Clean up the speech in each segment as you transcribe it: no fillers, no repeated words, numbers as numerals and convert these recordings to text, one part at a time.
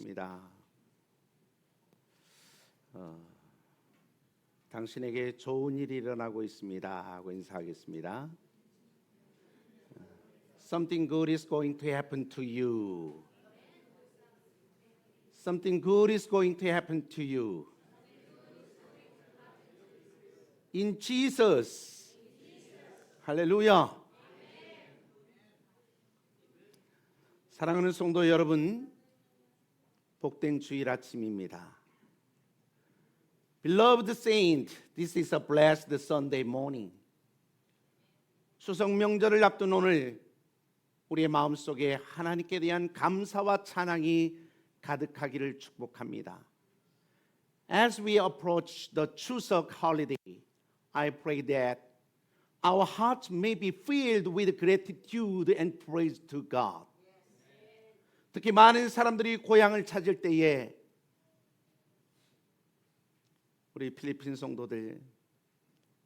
기도하겠습니다. 당신에게 좋은 일이 일어나고 있습니다 하고 인사하겠습니다. Something good is going to happen to you. Something good is going to happen to you. In Jesus. 할렐루야. 사랑하는 성도 여러분, 복된 주일 아침입니다. Beloved saint, this is a blessed Sunday morning. 추석 명절을 앞둔 오늘 우리의 마음속에 하나님께 대한 감사와 찬양이 가득하기를 축복합니다. As we approach the 추석 holiday, I pray that our hearts may be filled with gratitude and praise to God. 특히 많은 사람들이 고향을 찾을 때에 우리 필리핀 성도들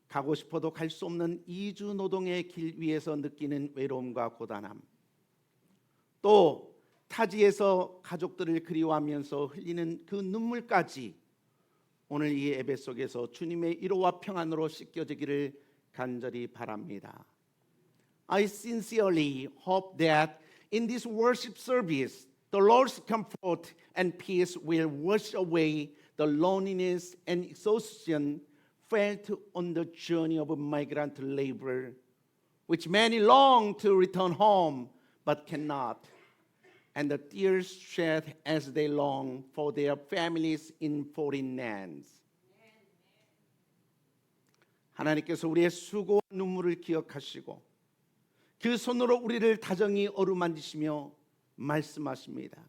가고 싶어도 갈 수 없는 이주 노동의 길 위에서 느끼는 외로움과 고단함, 또 타지에서 가족들을 그리워하면서 흘리는 그 눈물까지 오늘 이 예배 속에서 주님의 위로와 평안으로 씻겨지기를 간절히 바랍니다. I sincerely hope that in this worship service, the Lord's comfort and peace will wash away the loneliness and exhaustion felt on the journey of migrant labor, which many long to return home but cannot, and the tears shed as they long for their families in foreign lands. 하나님께서 우리의 수고와 눈물을 기억하시고 그 손으로 우리를 다정히 어루만지시며 말씀하십니다.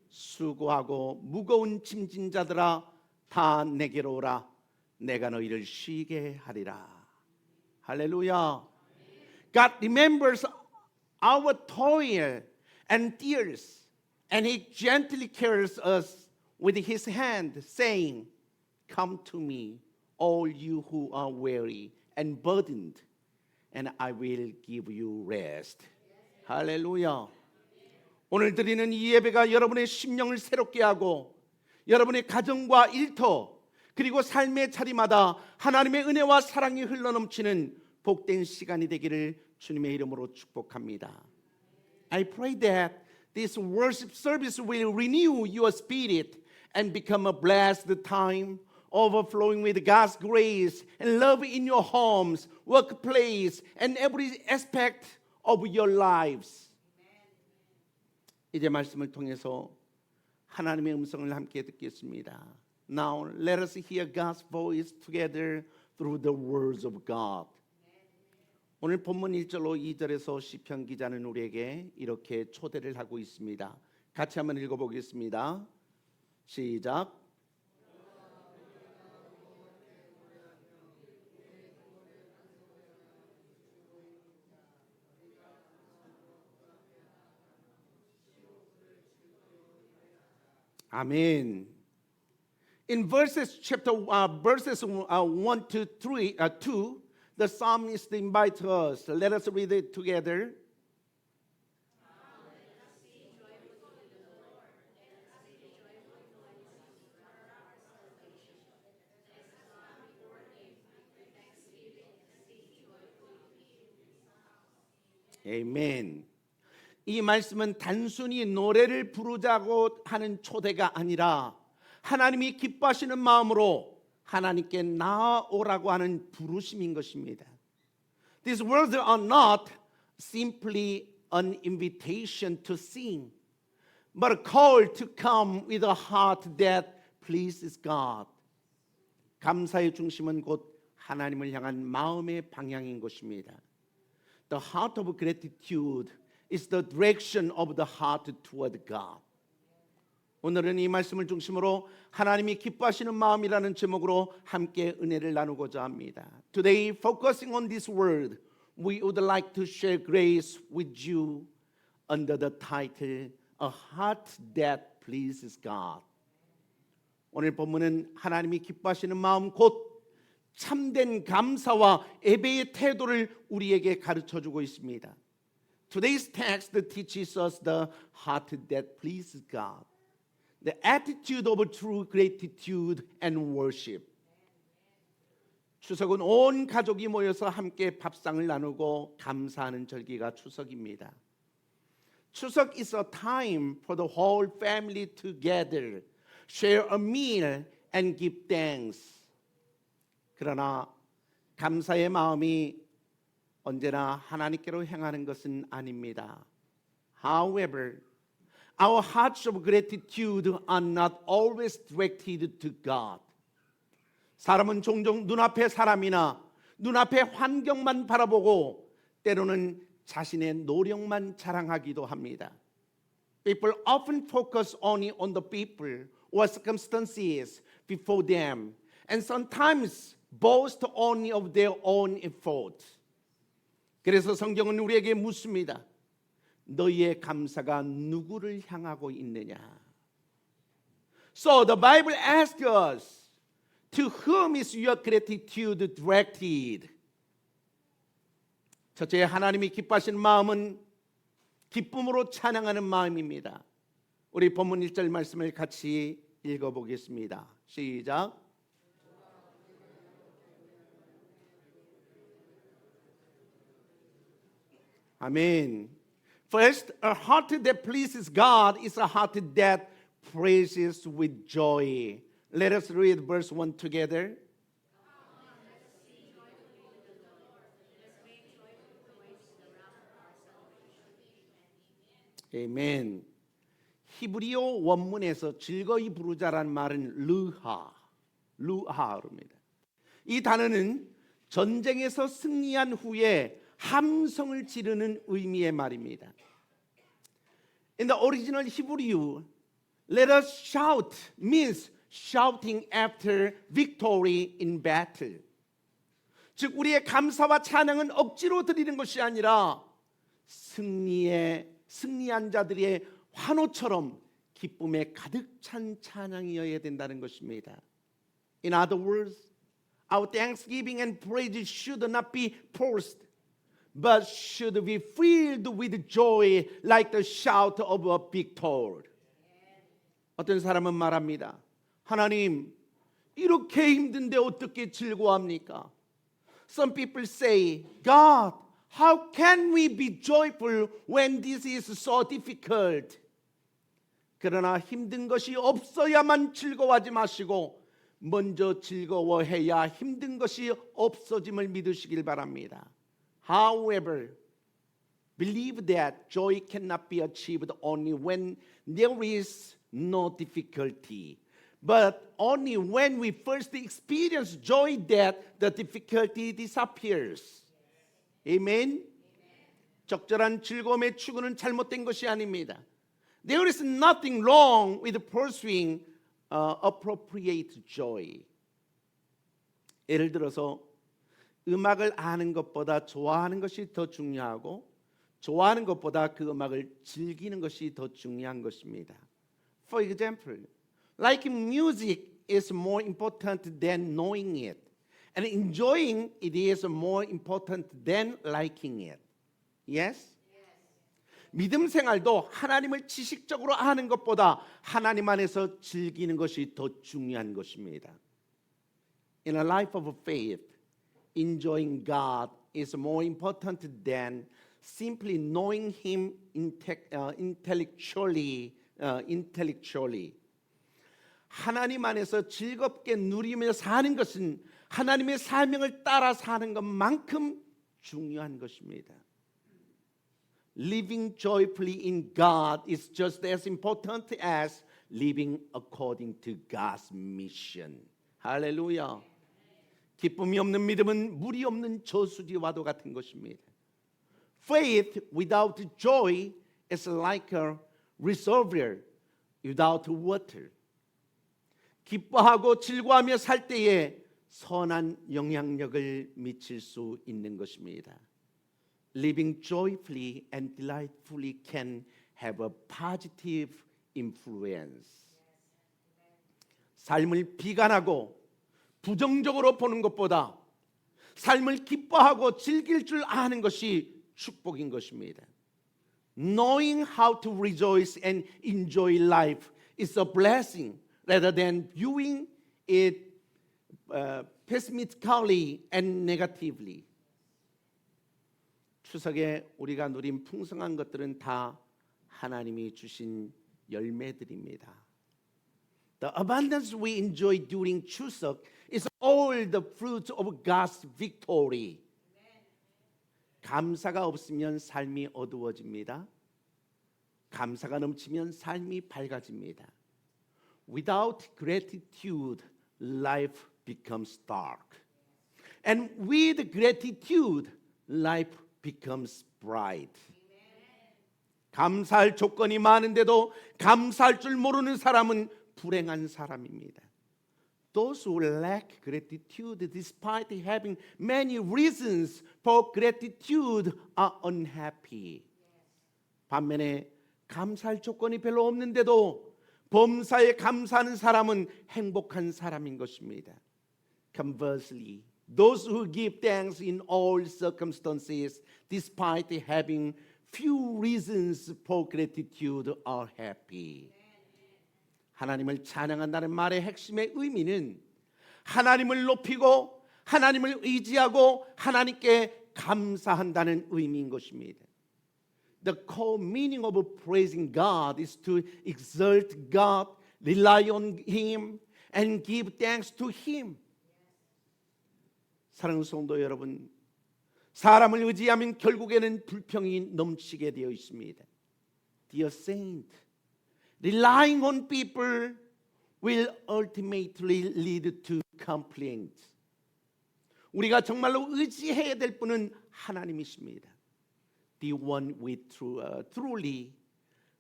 수고하고 무거운 짐진 자들아 다 내게로 오라. 내가 너희를 쉬게 하리라. 할렐루야. God remembers our toil and tears, and He gently carries us with His hand, saying, Come to me, all you who are weary and burdened, and I will give you rest. 할렐루야. 오늘 드리는 이 예배가 여러분의 심령을 새롭게 하고 여러분의 가정과 일터 그리고 삶의 자리마다 하나님의 은혜와 사랑이 흘러넘치는 복된 시간이 되기를 주님의 이름으로 축복합니다. I pray that this worship service will renew your spirit and become a blessed time, overflowing with God's grace and love in your homes, workplace, and every aspect of your lives. 이제 말씀을 통해서 하나님의 음성을 함께 듣겠습니다. Now let us hear God's voice together through the words of God. 오늘 본문 1절로 2절에서 시편 기자는 우리에게 이렇게 초대를 하고 있습니다. 같이 한번 읽어보겠습니다. 시작. 아멘. In verses 1 to 2, the psalmist invites us. Let us read it together. 아멘. 이 말씀은 단순히 노래를 부르자고 하는 초대가 아니라 하나님이 기뻐하시는 마음으로 하나님께 나아오라고 하는 부르심인 것입니다. These words are not simply an invitation to sing, but a call to come with a heart that pleases God. 감사의 중심은 곧 하나님을 향한 마음의 방향인 것입니다. The heart of gratitude is the direction of the heart toward God. 오늘은 이 말씀을 중심으로 하나님이 기뻐하시는 마음이라는 제목으로 함께 은혜를 나누고자 합니다. Today, focusing on this word, we would like to share grace with you under the title A Heart That Pleases God. 오늘 본문은 하나님이 기뻐하시는 마음 곧 참된 감사와 예배의 태도를 우리에게 가르쳐주고 있습니다. Today's text teaches us the heart that pleases God. the attitude of true gratitude and worship. 추석은 온 가족이 모여서 함께 밥상을 나누고 감사하는 절기가 추석입니다. 추석 is a time for the whole family to gather, share a meal and give thanks. 그러나 감사의 마음이 언제나 하나님께로 향하는 것은 아닙니다. However, our hearts of gratitude are not always directed to God. 사람은 종종 눈앞의 사람이나 눈앞의 환경만 바라보고 때로는 자신의 노력만 자랑하기도 합니다. People often focus only on the people or circumstances before them and sometimes boast only of their own effort. 그래서 성경은 우리에게 묻습니다. 너희의 감사가 누구를 향하고 있느냐? So the Bible asks us, to whom is your gratitude directed? 첫째, 하나님이 기뻐하시는 마음은 기쁨으로 찬양하는 마음입니다. 우리 본문 1절 말씀을 같이 읽어보겠습니다. 시작. 아멘. First, a heart that pleases God is a heart that praises with joy. Let us read verse 1 together. 아멘. 히브리어 원문에서 즐거이 부르자라는 말은 르하입니다. 이 단어는 전쟁에서 승리한 후에 함성을 지르는 의미의 말입니다. In the original Hebrew, let us shout means shouting after victory in battle. 즉 우리의 감사와 찬양은 억지로 드리는 것이 아니라 승리한 자들의 환호처럼 기쁨에 가득 찬 찬양이어야 된다는 것입니다. In other words, our thanksgiving and praise should not be forced, but should be filled with joy like the shout of a victor. 어떤 사람은 말합니다. 하나님, 이렇게 힘든데 어떻게 즐거워합니까? Some people say, God, how can we be joyful when this is so difficult? 그러나 힘든 것이 없어야만 즐거워하지 마시고 먼저 즐거워해야 힘든 것이 없어짐을 믿으시길 바랍니다. However, believe that joy cannot be achieved only when there is no difficulty, but only when we first experience joy that the difficulty disappears. Amen. 적절한 즐거움의 추구는 잘못된 것이 아닙니다. There is nothing wrong with pursuing appropriate joy. 예를 들어서 음악을 아는 것보다 좋아하는 것이 더 중요하고 좋아하는 것보다 그 음악을 즐기는 것이 더 중요한 것입니다. For example, liking music is more important than knowing it, and enjoying it is more important than liking it. Yes? 믿음 생활도 하나님을 지식적으로 아는 것보다 하나님 안에서 즐기는 것이 더 중요한 것입니다. In a life of faith, enjoying God is more important than simply knowing Him intellectually. 하나님 안에서 즐겁게 누리며 사는 것은 하나님의 사명을 따라 사는 것만큼 중요한 것입니다. Living joyfully in God is just as important as living according to God's mission. 할렐루야. 기쁨이 없는 믿음은 물이 없는 저수지와도 같은 것입니다. Faith without joy is like a reservoir without water. 기뻐하고 즐거워하며 살 때에 선한 영향력을 미칠 수 있는 것입니다. Living joyfully and delightfully can have a positive influence. 삶을 비관하고 부정적으로 보는 것보다 삶을 기뻐하고 즐길 줄 아는 것이 축복인 것입니다. Knowing how to rejoice and enjoy life is a blessing rather than viewing it pessimistically and negatively. 추석에 우리가 누린 풍성한 것들은 다 하나님이 주신 열매들입니다. The abundance we enjoy during 추석 is all the fruit of God's victory. 감사가 없으면 삶이 어두워집니다. 감사가 넘치면 삶이 밝아집니다. Without gratitude, life becomes dark. And with gratitude, life becomes bright. 감사할 조건이 많은데도 감사할 줄 모르는 사람은 불행한 사람입니다. Those who lack gratitude despite having many reasons for gratitude are unhappy. 반면에 감사할 조건이 별로 없는데도 범사에 감사하는 사람은 행복한 사람인 것입니다. Conversely, those who give thanks in all circumstances despite having few reasons for gratitude are happy. 하나님을 찬양한다는 말의 핵심의 의미는 하나님을 높이고 하나님을 의지하고 하나님께 감사한다는 의미인 것입니다. The core meaning of praising God is to exalt God, rely on Him, and give thanks to Him. 사랑하는 성도 여러분, 사람을 의지하면 결국에는 불평이 넘치게 되어 있습니다. Dear saint, relying on people will ultimately lead to complaint. 우리가 정말로 의지해야 될 분은 하나님이십니다. The one we truly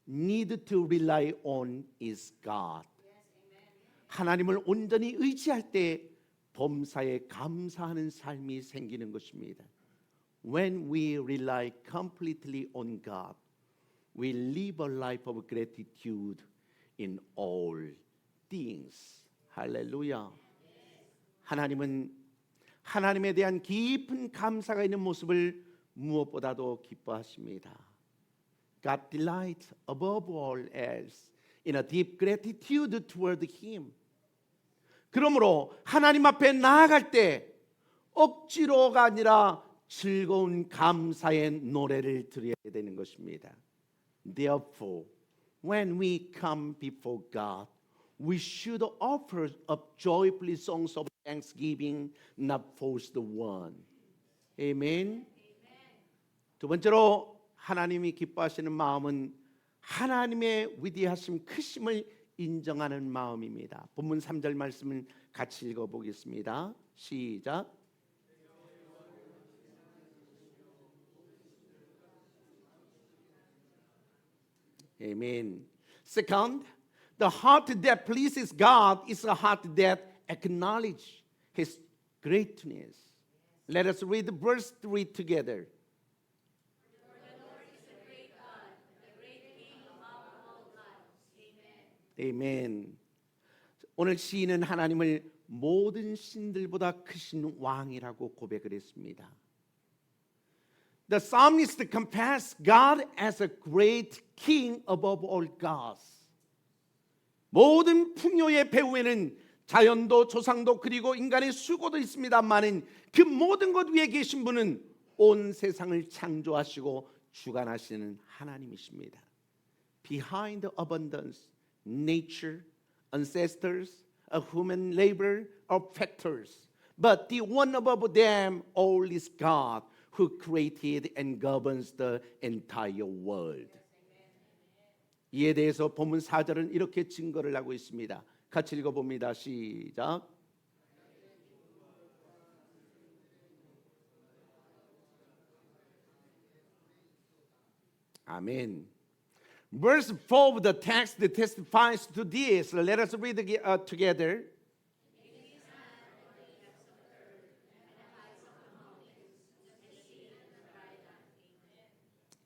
need to rely on is God. 하나님을 온전히 의지할 때 범사에 감사하는 삶이 생기는 것입니다. When we rely completely on God, we live a life of gratitude in all things. 할렐루야. 하나님은 하나님에 대한 깊은 감사가 있는 모습을 무엇보다도 기뻐하십니다. God delights above all else in a deep gratitude toward Him. 그러므로 하나님 앞에 나아갈 때 억지로가 아니라 즐거운 감사의 노래를 드려야 되는 것입니다. Therefore, when we come before God, we should offer up joyfully songs of thanksgiving, not forced one. Amen. 두 번째로 하나님이 기뻐하시는 마음은 하나님의 위대하심, 크심을 인정하는 마음입니다. 본문 3절 말씀을 같이 읽어보겠습니다. 시작. Amen. Second, the heart that pleases God is a heart that acknowledges His greatness. Let us read verse 3 together. 아멘. 오늘 시인은 하나님을 모든 신들보다 크신 왕이라고 고백을 했습니다. The psalmist compares God as a great king above all gods. 모든 풍요의 배후에는 자연도 조상도 그리고 인간의 수고도 있습니다만은 그 모든 것 위에 계신 분은 온 세상을 창조하시고 주관하시는 하나님이십니다. Behind the abundance, nature, ancestors, a human labor are factors. But the one above them all is God who created and governs the entire world. 이에 대해서 본문 4절은 이렇게 증거를 하고 있습니다. 같이 읽어봅니다. 시작. 아멘. Verse 4 of the text testifies to this. Let us read together.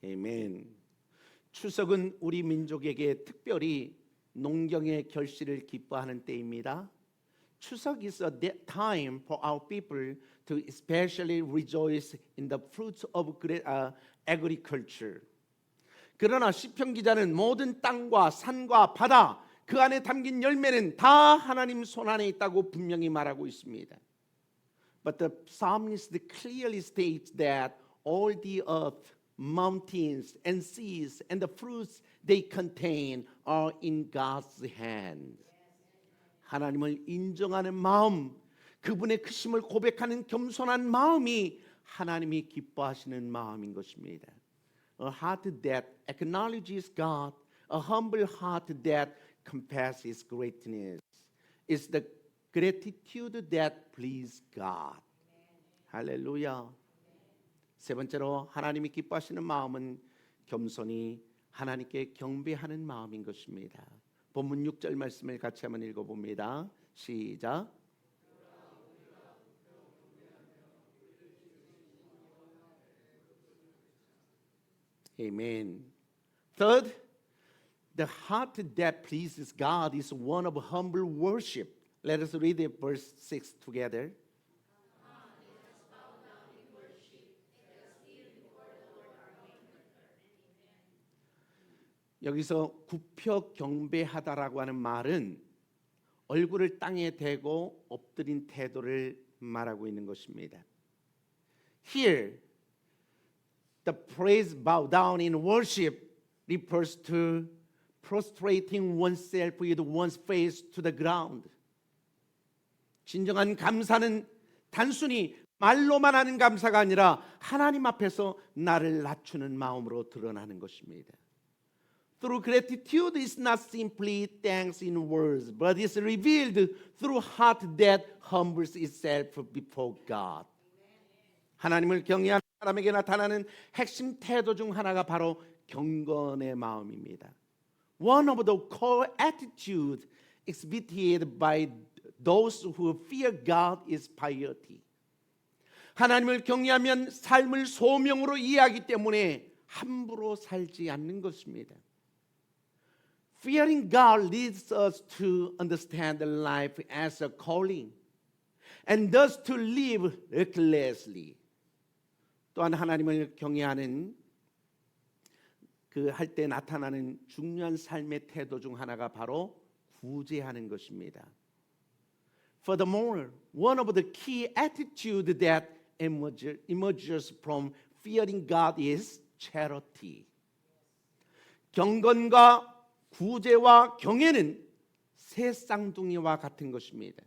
아멘. 추석은 우리 민족에게 특별히 농경의 결실을 기뻐하는 때입니다. 추석 is a time for our people to especially rejoice in the fruits of agriculture. 그러나 시편 기자는 모든 땅과 산과 바다 그 안에 담긴 열매는 다 하나님 손 안에 있다고 분명히 말하고 있습니다. But the psalmist clearly states that all the earth, mountains and seas and the fruits they contain are in God's hand. 하나님을 인정하는 마음, 그분의 크심을 고백하는 겸손한 마음이 하나님이 기뻐하시는 마음인 것입니다. A heart that acknowledges God, a humble heart that confesses His greatness is the gratitude that pleases God. 할렐루야. 세 번째로 하나님이 기뻐하시는 마음은 겸손히 하나님께 경배하는 마음인 것입니다. 본문 6절 말씀을 같이 한번 읽어봅니다. 시작. Amen. Third, the heart that pleases God is one of humble worship. Let us read the verse 6 together. 여기서 굽혀 경배하다라고 하는 말은 얼굴을 땅에 대고 엎드린 태도를 말하고 있는 것입니다. Here, the praise bow down in worship refers to prostrating oneself with one's face to the ground. 진정한 감사는 단순히 말로만 하는 감사가 아니라 하나님 앞에서 나를 낮추는 마음으로 드러나는 것입니다. Through gratitude is not simply thanks in words, but is revealed through heart that humbles itself before God. 하나님을 경외하는 사람에게 나타나는 핵심 태도 중 하나가 바로 경건의 마음입니다. One of the core attitudes exhibited by those who fear God is piety. 하나님을 경외하면 삶을 소명으로 이해하기 때문에 함부로 살지 않는 것입니다. Fearing God leads us to understand life as a calling and thus to live recklessly. 또한 하나님을 경외하는 그 할 때 나타나는 중요한 삶의 태도 중 하나가 바로 구제하는 것입니다. Furthermore, one of the key attitudes that emerges from fearing God is charity. 경건과 구제와 경외는 새 쌍둥이와 같은 것입니다.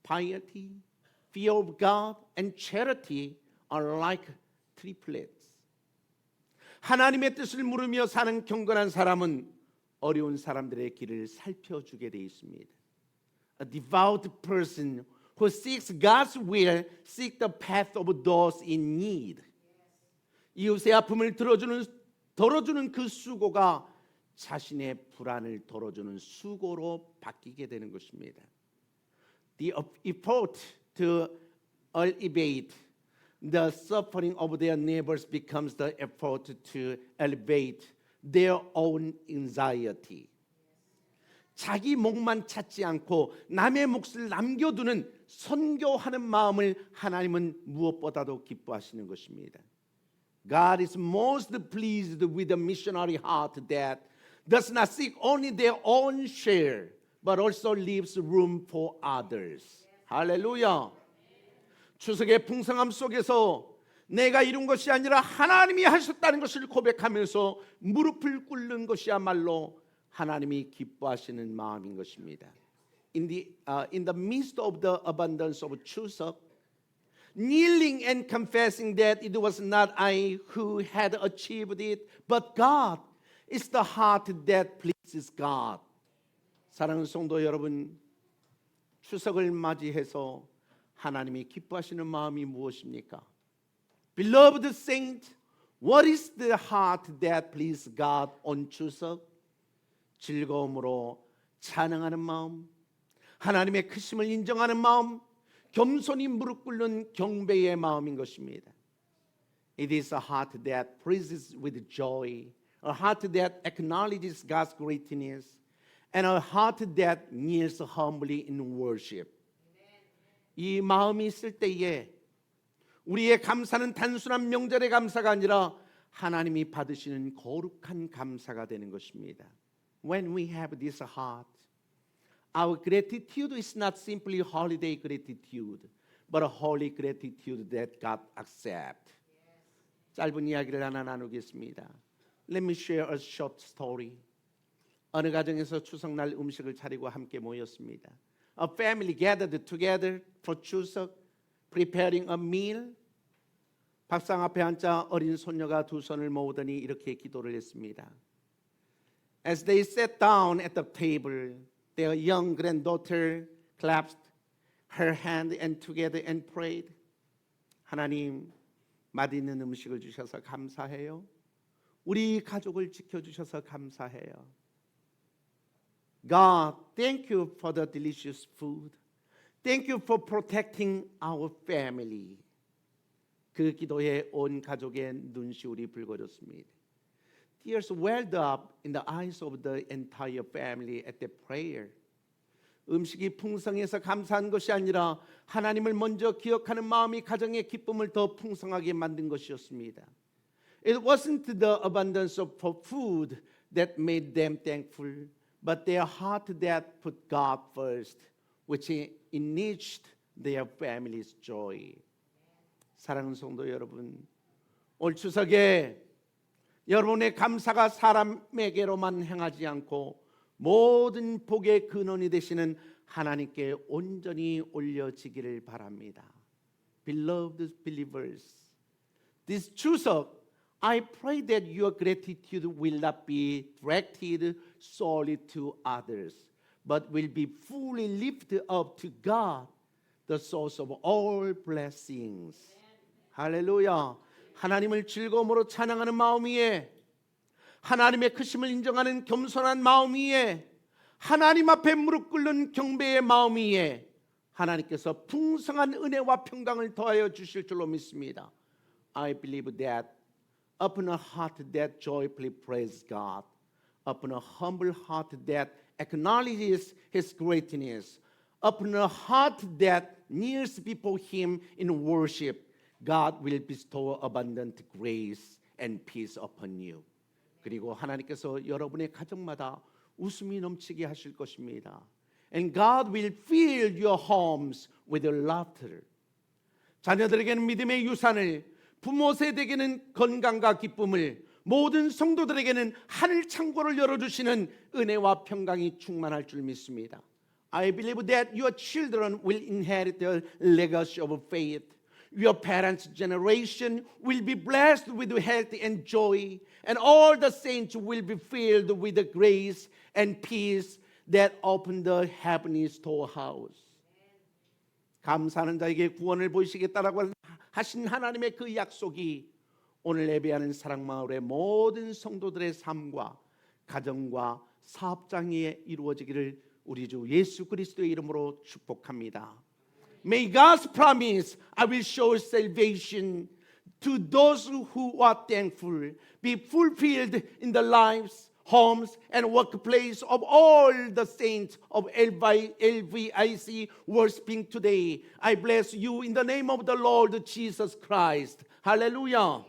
Piety, fear of God, and charity are like triplets. 하나님의 뜻을 물으며 사는 경건한 사람은 어려운 사람들의 길을 살펴주게 되어 있습니다. A devout person who seeks God's will seeks the path of those in need. 이웃의 아픔을 덜어주는 그 수고가 자신의 불안을 덜어주는 수고로 바뀌게 되는 것입니다. The effort to alleviate the suffering of their neighbors becomes the effort to elevate their own anxiety. 자기 목만 찾지 않고 남의 몫을 남겨두는 선교하는 마음을 하나님은 무엇보다도 기뻐하시는 것입니다. God is most pleased with a missionary heart that does not seek only their own share, but also leaves room for others. 할렐루야. 추석의 풍성함 속에서 내가 이룬 것이 아니라 하나님이 하셨다는 것을 고백하면서 무릎을 꿇는 것이야말로 하나님이 기뻐하시는 마음인 것입니다. In the midst of the abundance of 추석, kneeling and confessing that it was not I who had achieved it, but God. It's the heart that pleases God. 사랑하는 성도 여러분, 추석을 맞이해서 하나님이 기뻐하시는 마음이 무엇입니까? Beloved saint, what is the heart that pleases God on 추석? 즐거움으로 찬양하는 마음, 하나님의 크심을 인정하는 마음, 겸손히 무릎 꿇는 경배의 마음인 것입니다. It is a heart that praises with joy, a heart that acknowledges God's greatness, and a heart that kneels humbly in worship. 이 마음이 있을 때에 우리의 감사는 단순한 명절의 감사가 아니라 하나님이 받으시는 거룩한 감사가 되는 것입니다. When we have this heart, our gratitude is not simply holiday gratitude, but a holy gratitude that God accepts. 짧은 이야기를 하나 나누겠습니다. Let me share a short story. 어느 가정에서 추석날 음식을 차리고 함께 모였습니다. A family gathered together for 추석, preparing a meal. 밥상 앞에 앉아 어린 손녀가 두 손을 모으더니 이렇게 기도를 했습니다. As they sat down at the table, their young granddaughter clasped her hand and together and prayed. 하나님, 맛있는 음식을 주셔서 감사해요. 우리 가족을 지켜주셔서 감사해요. God, thank you for the delicious food. Thank you for protecting our family. 그 기도에 온 가족의 눈시울이 붉어졌습니다. Tears welled up in the eyes of the entire family at the prayer. 음식이 풍성해서 감사한 것이 아니라 하나님을 먼저 기억하는 마음이 가정의 기쁨을 더 풍성하게 만든 것이었습니다. It wasn't the abundance of food that made them thankful, but their heart that put God first, which enriched their family's joy. 사랑하는 성도 여러분, 올 추석에 여러분의 감사가 사람에게로만 행하지 않고 모든 복의 근원이 되시는 하나님께 온전히 올려지기를 바랍니다. Beloved believers, this 추석, I pray that your gratitude will not be directed solely to others, but will be fully lifted up to God, the source of all blessings. 할렐루야. 하나님을 즐거움으로 찬양하는 마음 위에, 하나님의 크심을 인정하는 겸손한 마음 위에, 하나님 앞에 무릎 꿇는 경배의 마음 위에 하나님께서 풍성한 은혜와 평강을 더하여 주실 줄로 믿습니다. I believe that upon a heart that joyfully praises God, upon a humble heart that acknowledges His greatness, upon a heart that kneels before Him in worship, God will bestow abundant grace and peace upon you. 그리고 하나님께서 여러분의 가정마다 웃음이 넘치게 하실 것입니다. And God will fill your homes with laughter. 자녀들에게는 믿음의 유산을, 부모 세대에게는 건강과 기쁨을, 모든 성도들에게는 하늘 창고를 열어주시는 은혜와 평강이 충만할 줄 믿습니다. I believe that your children will inherit the legacy of faith. Your parents' generation will be blessed with health and joy, and all the saints will be filled with the grace and peace that open the heavenly storehouse. 감사하는 자에게 구원을 보이시겠다라고 하신 하나님의 그 약속이 오늘 예배하는 사랑마을의 모든 성도들의 삶과 가정과 사업장에 이루어지기를 우리 주 예수 그리스도의 이름으로 축복합니다. May God's promise, I will show salvation to those who are thankful, be fulfilled in the lives, homes, and workplace of all the saints of LVIC worshiping today. I bless you in the name of the Lord Jesus Christ. Hallelujah.